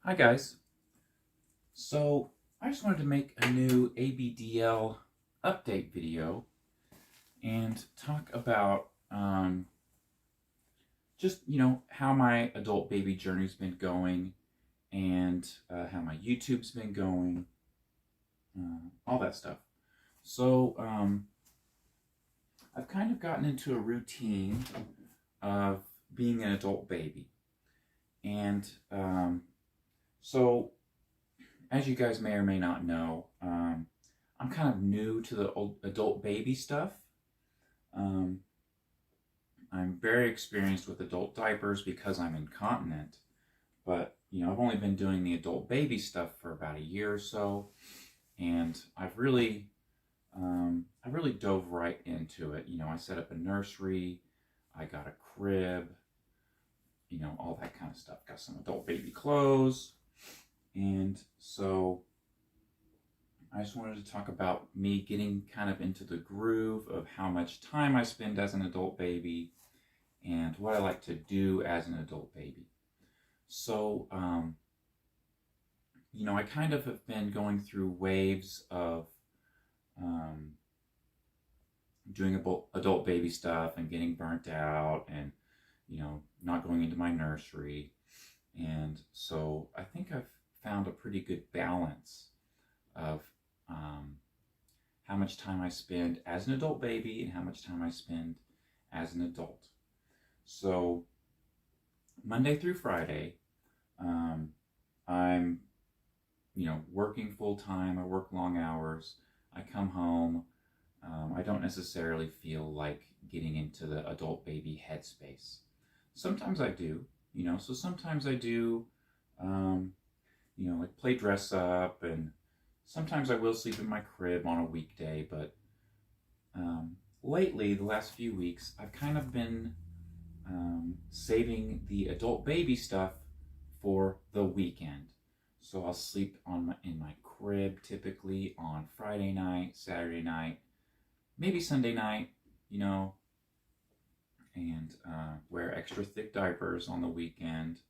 Hi guys. So I just wanted to make a new ABDL update video and talk about just how my adult baby journey's been going and how my YouTube's been going, all that stuff. So I've kind of gotten into a routine of being an adult baby, and so as you guys may or may not know, I'm kind of new to the adult baby stuff. Um, I'm very experienced with adult diapers because I'm incontinent, but I've only been doing the adult baby stuff for about a year or so, and I really dove right into it. I set up a nursery, I got a crib, all that kind of stuff. Got some adult baby clothes. And so I just wanted to talk about me getting kind of into the groove of how much time I spend as an adult baby and what I like to do as an adult baby. So, I kind of have been going through waves of doing adult baby stuff and getting burnt out and, not going into my nursery. And so I think I've found a pretty good balance of how much time I spend as an adult baby and how much time I spend as an adult. So Monday through Friday, I'm working full time. I work long hours. I come home. I don't necessarily feel like getting into the adult baby headspace. Sometimes I do, so sometimes I do, like play dress up, and sometimes I will sleep in my crib on a weekday, but lately, the last few weeks, I've kind of been saving the adult baby stuff for the weekend. So I'll sleep in my crib typically on Friday night, Saturday night, maybe Sunday night, and wear extra thick diapers on the weekend,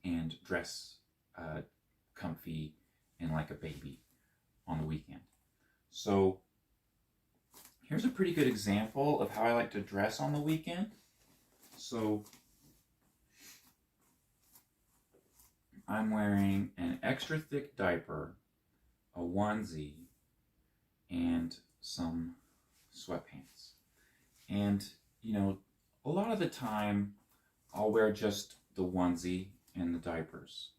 and dress comfy and like a baby on the weekend. So here's a pretty good example of how I like to dress on the weekend. So I'm wearing an extra thick diaper, a onesie, and some sweatpants. And, a lot of the time I'll wear just the onesie and the diapers,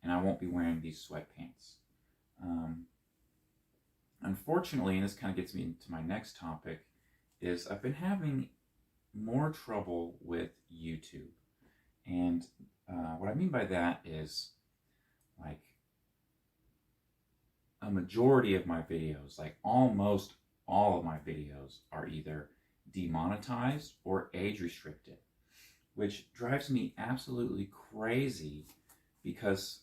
and I won't be wearing these sweatpants. Unfortunately, and this kind of gets me into my next topic, is I've been having more trouble with YouTube. And what I mean by that is, like, a majority of my videos, like almost all of my videos, are either demonetized or age restricted, which drives me absolutely crazy because,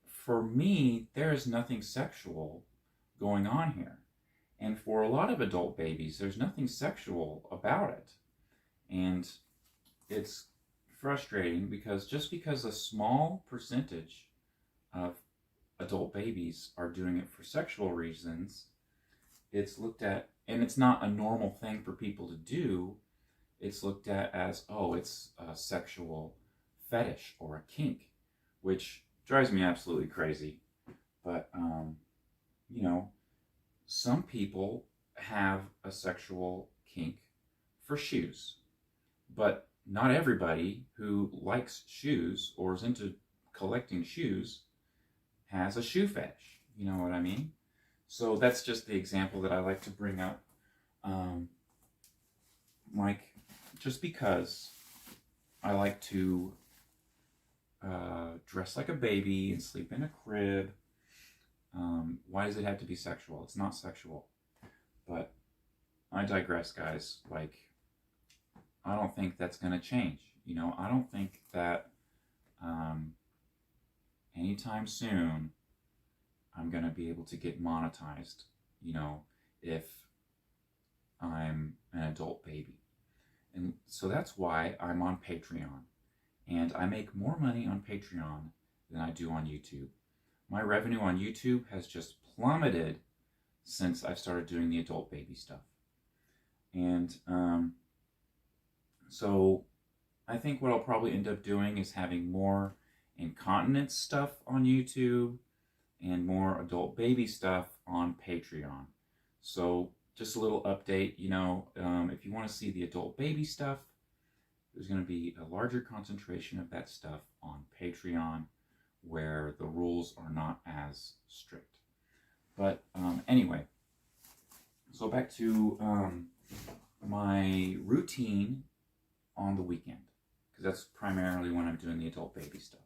for me, there is nothing sexual going on here. And for a lot of adult babies, there's nothing sexual about it. And it's frustrating because just because a small percentage of adult babies are doing it for sexual reasons, it's looked at, and it's not a normal thing for people to do. It's looked at as, oh, it's a sexual fetish or a kink, which drives me absolutely crazy. But, some people have a sexual kink for shoes, but not everybody who likes shoes or is into collecting shoes has a shoe fetish. You know what I mean? So that's just the example that I like to bring up. Like, just because I like to dress like a baby and sleep in a crib, why does it have to be sexual? It's not sexual. But I digress, guys. Like, I don't think that's going to change. I don't think that anytime soon I'm going to be able to get monetized, if I'm an adult baby. And so that's why I'm on Patreon. and I make more money on Patreon than I do on YouTube. My revenue on YouTube has just plummeted since I've started doing the adult baby stuff. And so I think what I'll probably end up doing is having more incontinence stuff on YouTube and more adult baby stuff on Patreon. So just a little update, if you want to see the adult baby stuff, there's going to be a larger concentration of that stuff on Patreon, where the rules are not as strict. But anyway, so back to my routine on the weekend, because that's primarily when I'm doing the adult baby stuff.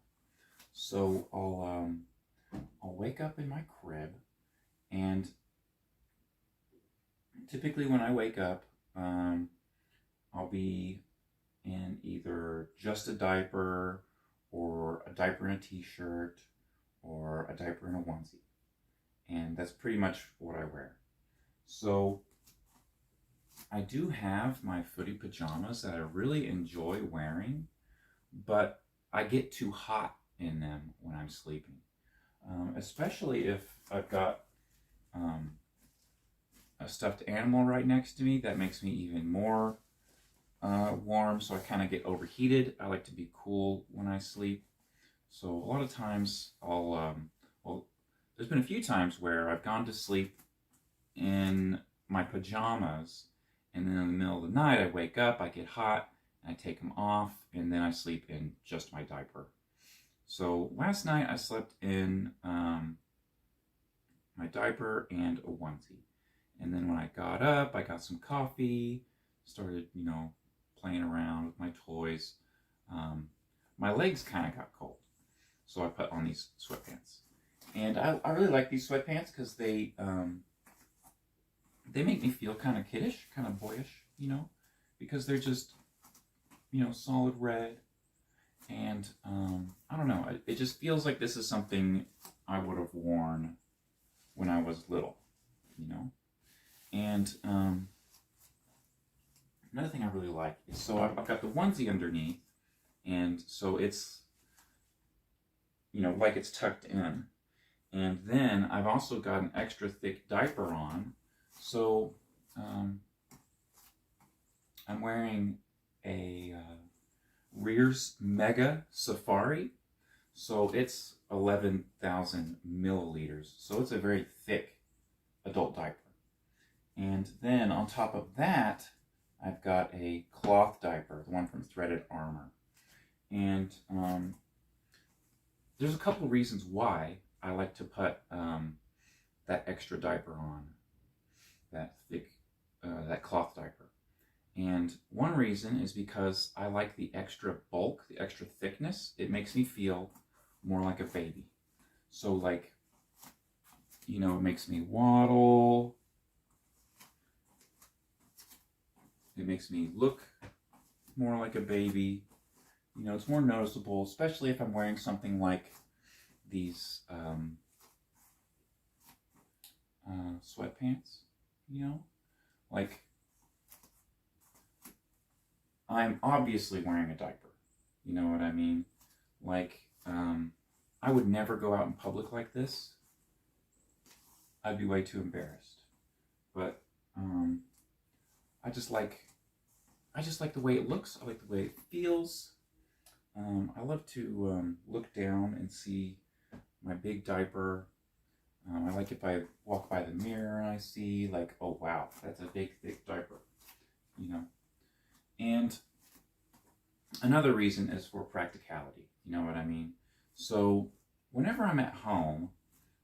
So I'll wake up in my crib, and typically when I wake up, I'll be in either just a diaper, or a diaper and a t-shirt, or a diaper and a onesie. And that's pretty much what I wear. So I do have my footy pajamas that I really enjoy wearing, but I get too hot in them when I'm sleeping. Especially if I've got a stuffed animal right next to me. That makes me even more warm, so I kind of get overheated. I like to be cool when I sleep. So a lot of times there's been a few times where I've gone to sleep in my pajamas, and then in the middle of the night I wake up, I get hot, and I take them off, and then I sleep in just my diaper. So last night I slept in my diaper and a onesie. And then when I got up, I got some coffee, started, playing around with my toys. My legs kind of got cold, so I put on these sweatpants. And I really like these sweatpants because they make me feel kind of kiddish, kind of boyish, because they're just, solid red. And I don't know, it just feels like this is something I would have worn when I was little, And another thing I really like is, so I've got the onesie underneath, and so it's, like it's tucked in. And then I've also got an extra thick diaper on. So I'm wearing a Rear's Mega Safari. So it's 11,000 milliliters. So it's a very thick adult diaper. And then on top of that, I've got a cloth diaper, the one from Threaded Armor. And there's a couple reasons why I like to put that extra diaper on, that thick, that cloth diaper. And one reason is because I like the extra bulk, the extra thickness. It makes me feel more like a baby. So it makes me waddle. It makes me look more like a baby. It's more noticeable, especially if I'm wearing something like these sweatpants, I'm obviously wearing a diaper, you know what I mean? I would never go out in public like this. I'd be way too embarrassed. But I just like the way it looks. I like the way it feels. I love to look down and see my big diaper. I like if I walk by the mirror and I see oh wow, that's a big thick diaper, And another reason is for practicality, you know what I mean? So whenever I'm at home,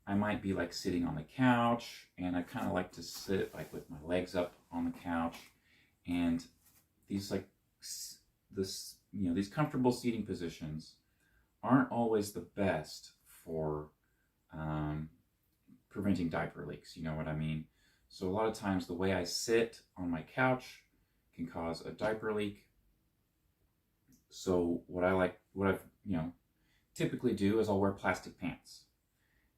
I might be sitting on the couch, and I kind of like to sit with my legs up on the couch, and these these comfortable seating positions aren't always the best for preventing diaper leaks, you know what I mean? So a lot of times the way I sit on my couch can cause a diaper leak. So what I've typically do is I'll wear plastic pants.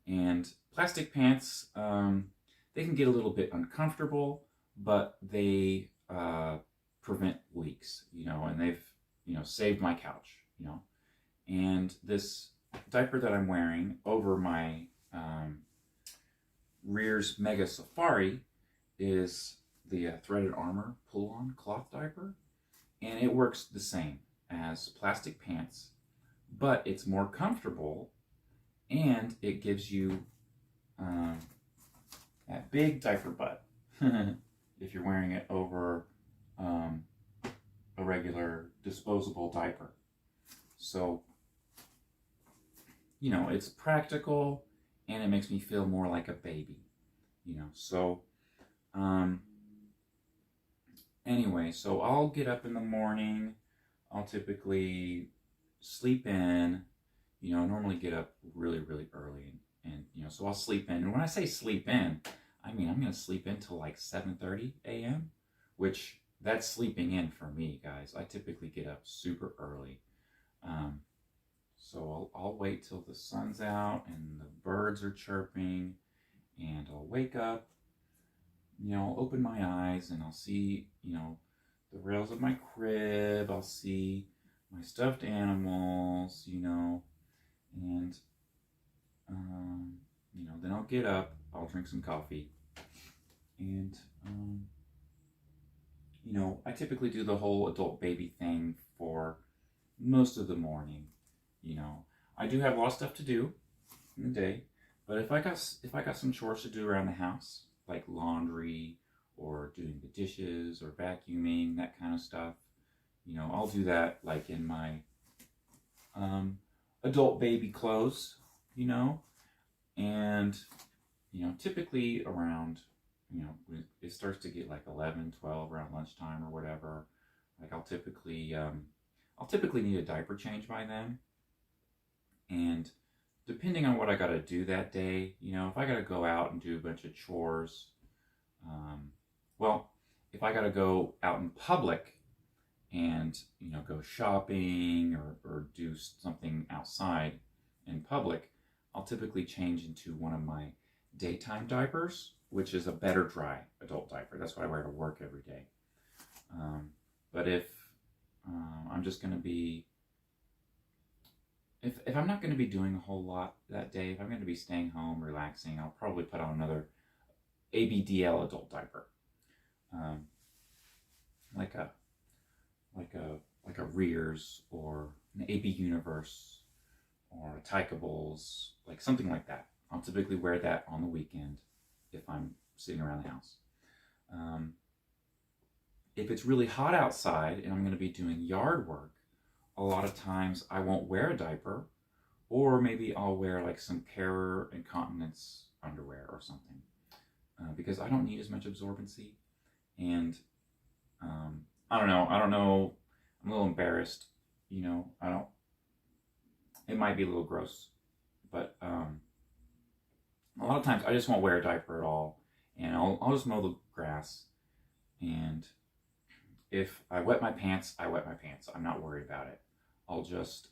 And plastic pants, they can get a little bit uncomfortable, but they prevent leaks, and they've, saved my couch, And this diaper that I'm wearing over my Rear's Mega Safari is the Threaded Armor pull-on cloth diaper, and it works the same as plastic pants, but it's more comfortable, and it gives you that big diaper butt if you're wearing it over a regular disposable diaper. So, you know, it's practical, and it makes me feel more like a baby, you know. So, anyway, so I'll get up in the morning. I'll typically sleep in, you know, I normally get up really, really early, and you know, so I'll sleep in. And when I say sleep in, I mean I'm gonna sleep in till like 7:30 a.m., which that's sleeping in for me, guys. I typically get up super early. So I'll wait till the sun's out and the birds are chirping, and I'll wake up, you know, I'll open my eyes and I'll see, you know, the rails of my crib, I'll see my stuffed animals, you know, and, you know, then I'll get up, I'll drink some coffee, and, you know, I typically do the whole adult baby thing for most of the morning. You know, I do have a lot of stuff to do in the day, but if I got some chores to do around the house, like laundry or doing the dishes or vacuuming, that kind of stuff, you know, I'll do that like in my adult baby clothes, you know, and you know, typically around, you know, when it starts to get like 11, 12 around lunchtime or whatever, like I'll typically need a diaper change by then. And depending on what I got to do that day, you know, if I got to go out and do a bunch of chores, well, if I got to go out in public and, you know, go shopping or do something outside in public, I'll typically change into one of my daytime diapers, which is a better dry adult diaper. That's what I wear to work every day. But if I'm just going to be, if I'm not going to be doing a whole lot that day, if I'm going to be staying home, relaxing, I'll probably put on another ABDL adult diaper, like a Rears or an AB Universe or a Tykables, like something like that. I'll typically wear that on the weekend if I'm sitting around the house. If it's really hot outside and I'm going to be doing yard work, a lot of times I won't wear a diaper, or maybe I'll wear like some Care Incontinence underwear or something, because I don't need as much absorbency. And I don't know. I'm a little embarrassed. You know, it might be a little gross, but a lot of times I just won't wear a diaper at all, and I'll just mow the grass. And if I wet my pants, I wet my pants. I'm not worried about it. I'll just,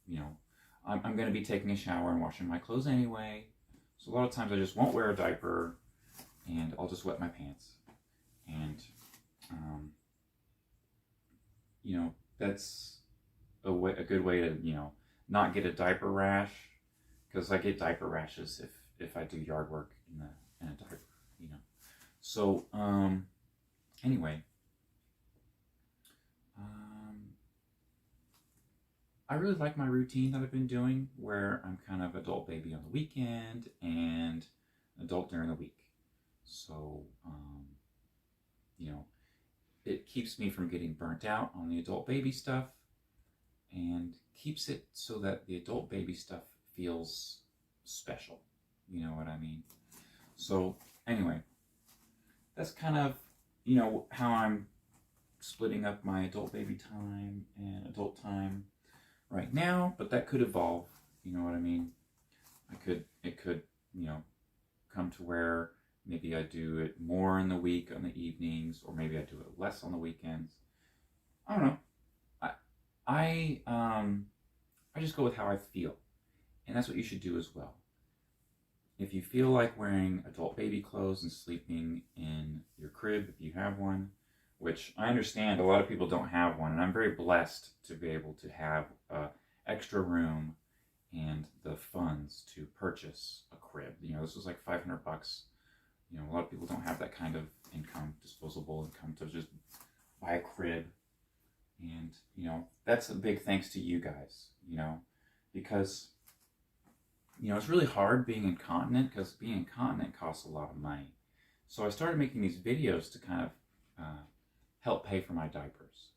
you know, I'm going to be taking a shower and washing my clothes anyway. So a lot of times I just won't wear a diaper, and I'll just wet my pants. And, you know, that's a good way to, you know, not get a diaper rash, because I get diaper rashes if I do yard work in a diaper, you know. So, anyway, I really like my routine that I've been doing, where I'm kind of adult baby on the weekend and adult during the week. So, you know, it keeps me from getting burnt out on the adult baby stuff, and keeps it so that the adult baby stuff feels special. You know what I mean? So, anyway, that's kind of, you know, how I'm splitting up my adult baby time and adult time right now, but that could evolve, you know what I mean? It could, you know, come to where maybe I do it more in the week on the evenings, or maybe I do it less on the weekends. I don't know. I just go with how I feel, and that's what you should do as well. If you feel like wearing adult baby clothes and sleeping in your crib, if you have one, which I understand a lot of people don't have one, and I'm very blessed to be able to have extra room and the funds to purchase a crib. You know, this was like 500 bucks. You know, a lot of people don't have that kind of income, disposable income, to just buy a crib. And, you know, that's a big thanks to you guys, you know, because, you know, it's really hard being incontinent, because being incontinent costs a lot of money. So I started making these videos to kind of help pay for my diapers.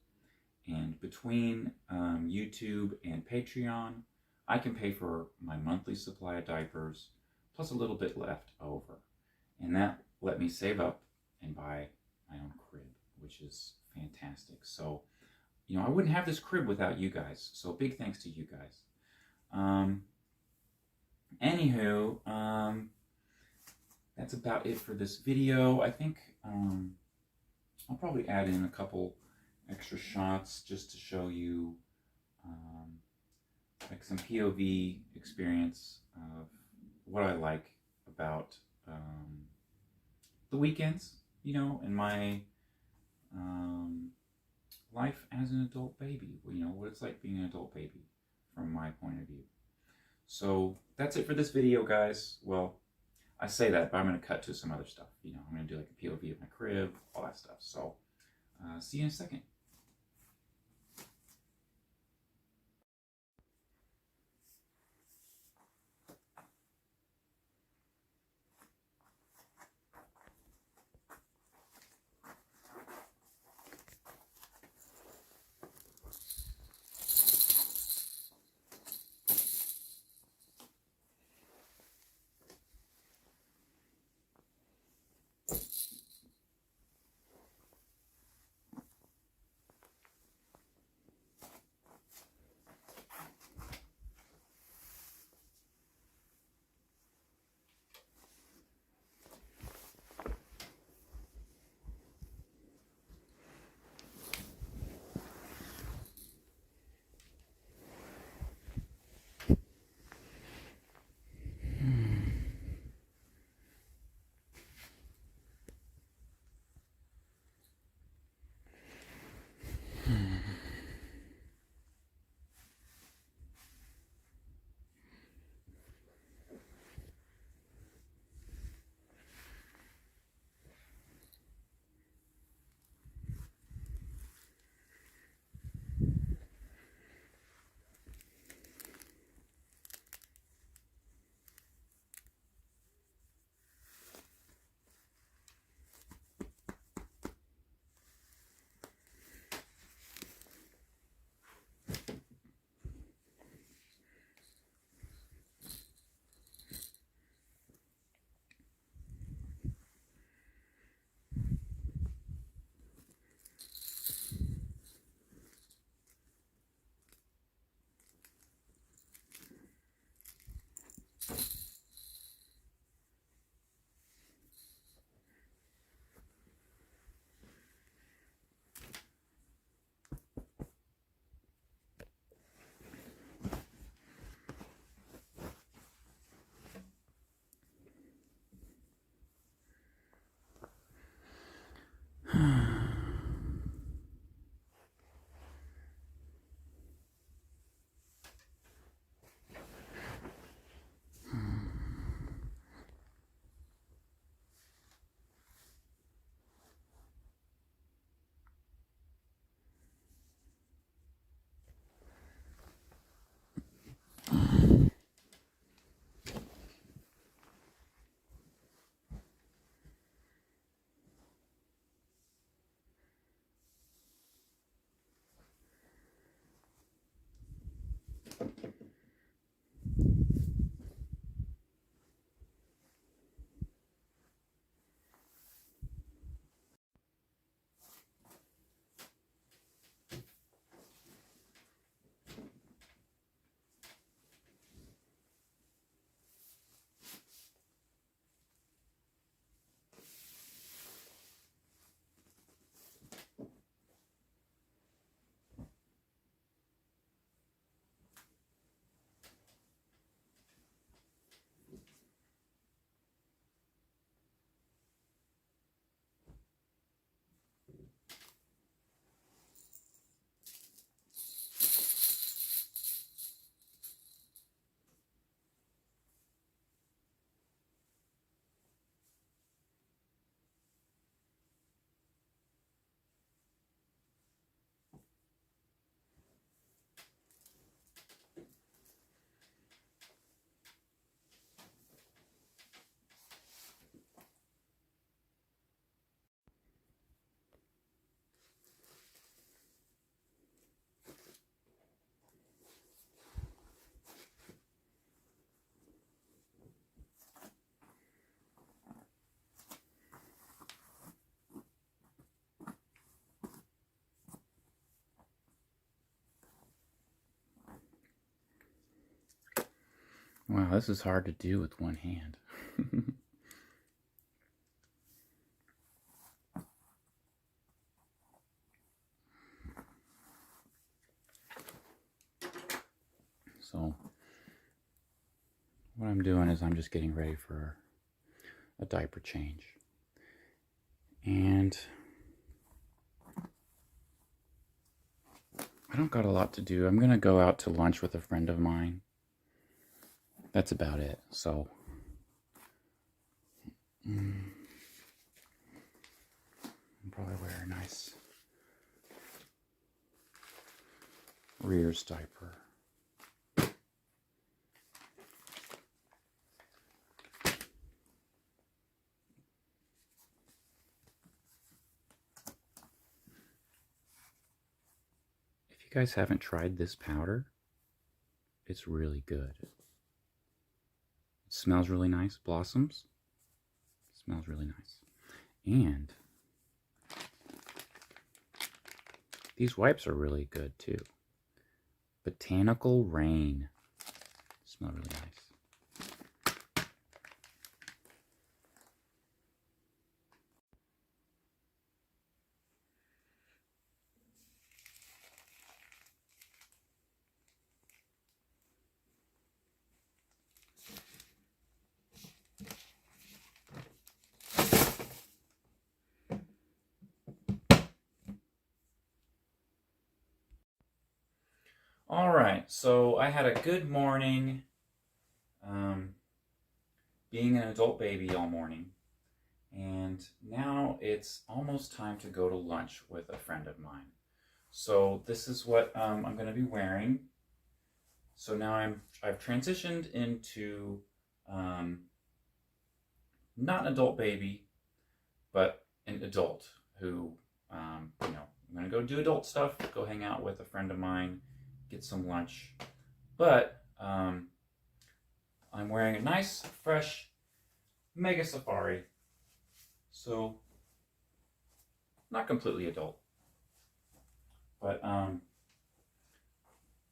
And between YouTube and Patreon, I can pay for my monthly supply of diapers, plus a little bit left over. And that let me save up and buy my own crib, which is fantastic. So, you know, I wouldn't have this crib without you guys. So big thanks to you guys. Anywho, that's about it for this video. I think I'll probably add in a couple extra shots just to show you like some POV experience of what I like about the weekends, you know, in my life as an adult baby, you know, what it's like being an adult baby from my point of view. So that's it for this video, guys. Well, I say that, but I'm going to cut to some other stuff. You know, I'm going to do like a POV of my crib, all that stuff. So see you in a second. Wow, this is hard to do with one hand. So what I'm doing is I'm just getting ready for a diaper change. And I don't got a lot to do. I'm going to go out to lunch with a friend of mine. That's about it. So I'll probably wear a nice rear's diaper. If you guys haven't tried this powder, it's really good. It smells really nice. Blossoms. It smells really nice. And these wipes are really good too. Botanical Rain. Smell really nice. All right, so I had a good morning being an adult baby all morning, and now it's almost time to go to lunch with a friend of mine. So this is what I'm going to be wearing. So now I've transitioned into not an adult baby, but an adult who, I'm going to go do adult stuff, go hang out with a friend of mine, get some lunch. But I'm wearing a nice, fresh Mega Safari. So, not completely adult. But,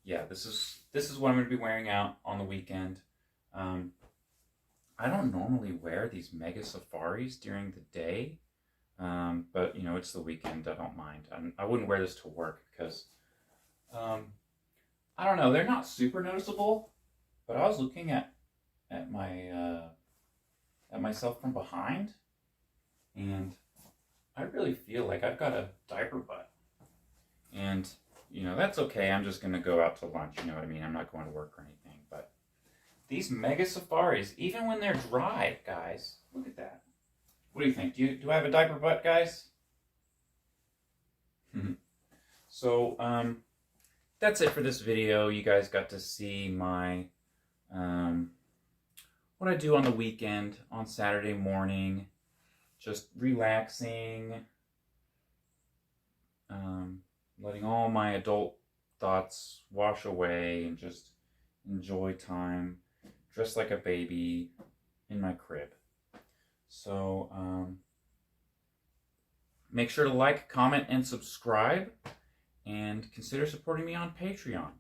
yeah, this is what I'm going to be wearing out on the weekend. I don't normally wear these Mega Safaris during the day. But, it's the weekend. I don't mind. I wouldn't wear this to work because, I don't know. They're not super noticeable. But I was looking at myself from behind, and I really feel like I've got a diaper butt. And, that's okay. I'm just going to go out to lunch. You know what I mean? I'm not going to work or anything. But these Mega Safaris, even when they're dry, guys, look at that. What do you think? Do I have a diaper butt, guys? So, that's it for this video. You guys got to see my what I do on the weekend, on Saturday morning, just relaxing, letting all my adult thoughts wash away and just enjoy time, dressed like a baby in my crib. So, make sure to like, comment, and subscribe, and consider supporting me on Patreon.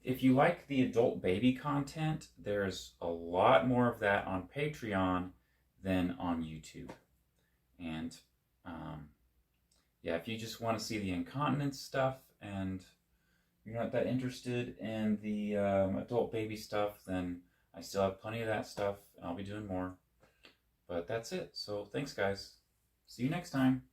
If you like the adult baby content, there's a lot more of that on Patreon than on YouTube. And yeah, if you just want to see the incontinence stuff and you're not that interested in the adult baby stuff, then I still have plenty of that stuff, and I'll be doing more. But that's it. So thanks, guys. See you next time.